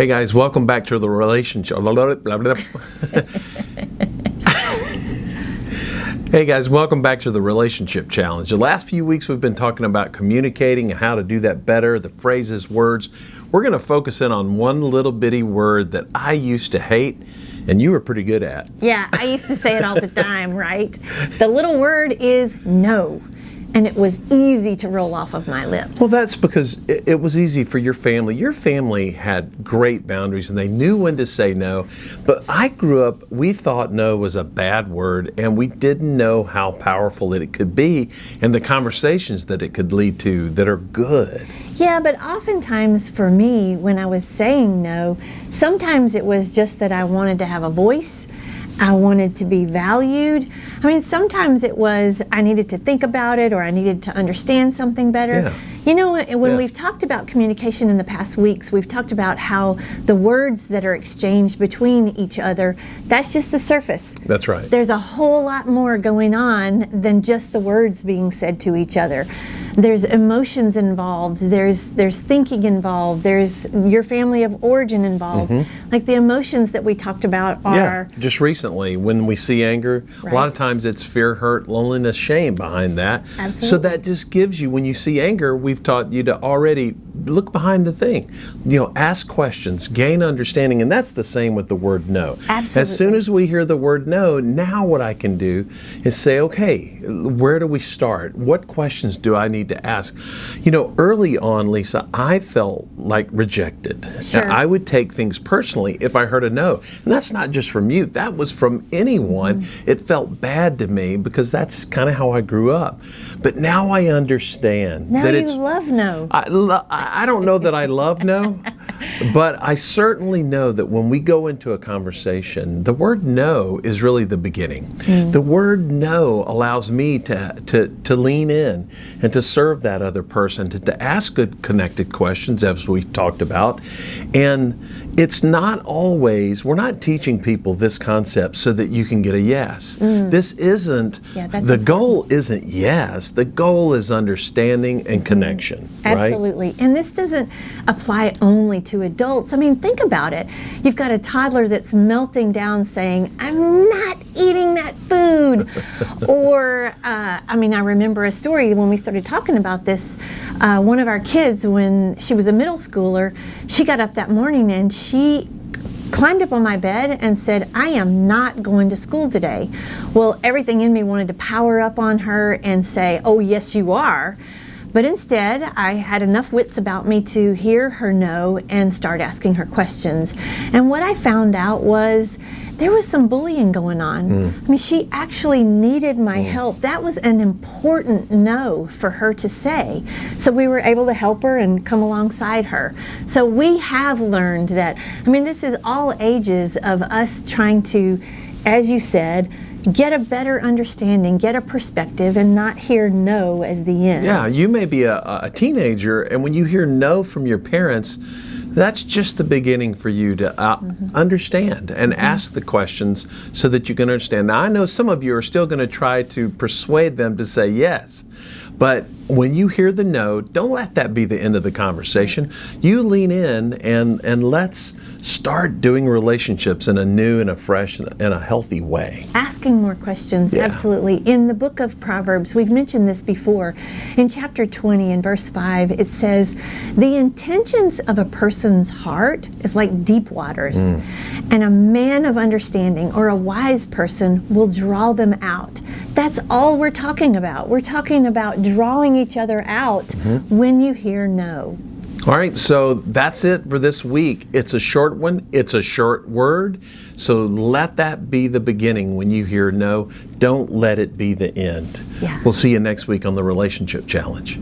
Hey guys, welcome back to the relationship. Hey guys, welcome back to the Relationship Challenge. The last few weeks we've been talking about communicating and how to do that better, the phrases, words. We're going to focus in on one little bitty word that I used to hate and you were pretty good at. Yeah, I used to say it all the time, right? The little word is no. And it was easy to roll off of my lips. Well, that's because it was easy for your family. Your family had great boundaries and they knew when to say no. But I grew up, we thought no was a bad word and we didn't know how powerful it could be and the conversations that it could lead to that are good. Yeah, but oftentimes for me, when I was saying no, sometimes it was just that I wanted to have a voice. I wanted to be valued. I mean, sometimes it was I needed to think about it or I needed to understand something better. Yeah. You know, when we've talked about communication in the past weeks, we've talked about how the words that are exchanged between each other, that's just the surface. That's right. There's a whole lot more going on than just the words being said to each other. There's emotions involved, there's thinking involved, there's your family of origin involved. Like the emotions that we talked about are... Yeah, just recently when we see anger, Right. a lot of times it's fear, hurt, loneliness, shame behind that. Absolutely. So that just gives you, when you see anger, we've taught you to already look behind the thing. You know, ask questions, gain understanding, and that's the same with the word no. Absolutely. As soon as we hear the word no, now what I can do is say, okay, where do we start? What questions do I need to ask? You know, early on, Lisa, I felt like rejected. Sure. I would take things personally if I heard a no. And that's not just from you, that was from anyone. It felt bad to me because that's kind of how I grew up. But now I understand Now that you it's... love no. I don't know that I love no, but I certainly know that when we go into a conversation, the word no is really the beginning. The word no allows me to lean in and to serve that other person, to ask good connected questions as we've talked about. And it's not always, we're not teaching people this concept so that you can get a yes. This isn't, the goal isn't yes, the goal is understanding and connection. Absolutely. Right? And this doesn't apply only to adults. I mean, think about it. You've got a toddler that's melting down saying, I'm not eating that food. Or, I mean, I remember a story when we started talking about this. One of our kids, when she was a middle schooler, she got up that morning and she climbed up on my bed and said, I am not going to school today. Well, everything in me wanted to power up on her and say, oh, yes, you are. But instead, I had enough wits about me to hear her no and start asking her questions. And what I found out was there was some bullying going on. I mean, she actually needed my help. That was an important no for her to say. So we were able to help her and come alongside her. So we have learned that, I mean, this is all ages of us trying to, as you said, get a better understanding, get a perspective, and not hear no as the end. Yeah, you may be a teenager, and when you hear no from your parents, that's just the beginning for you to understand and ask the questions so that you can understand. Now, I know some of you are still going to try to persuade them to say yes, but when you hear the no, don't let that be the end of the conversation. You lean in and let's start doing relationships in a new and a fresh and a healthy way. Asking more questions, Yeah. absolutely. In the book of Proverbs, we've mentioned this before. In chapter 20 and verse 5, it says, the intentions of a person's heart is like deep waters, and a man of understanding or a wise person will draw them out. That's all we're talking about. We're talking about drawing each other out when you hear no. All right, so that's it for this week. It's a short one. It's a short word. So let that be the beginning when you hear no. Don't let it be the end. Yeah. We'll see you next week on the Relationship Challenge.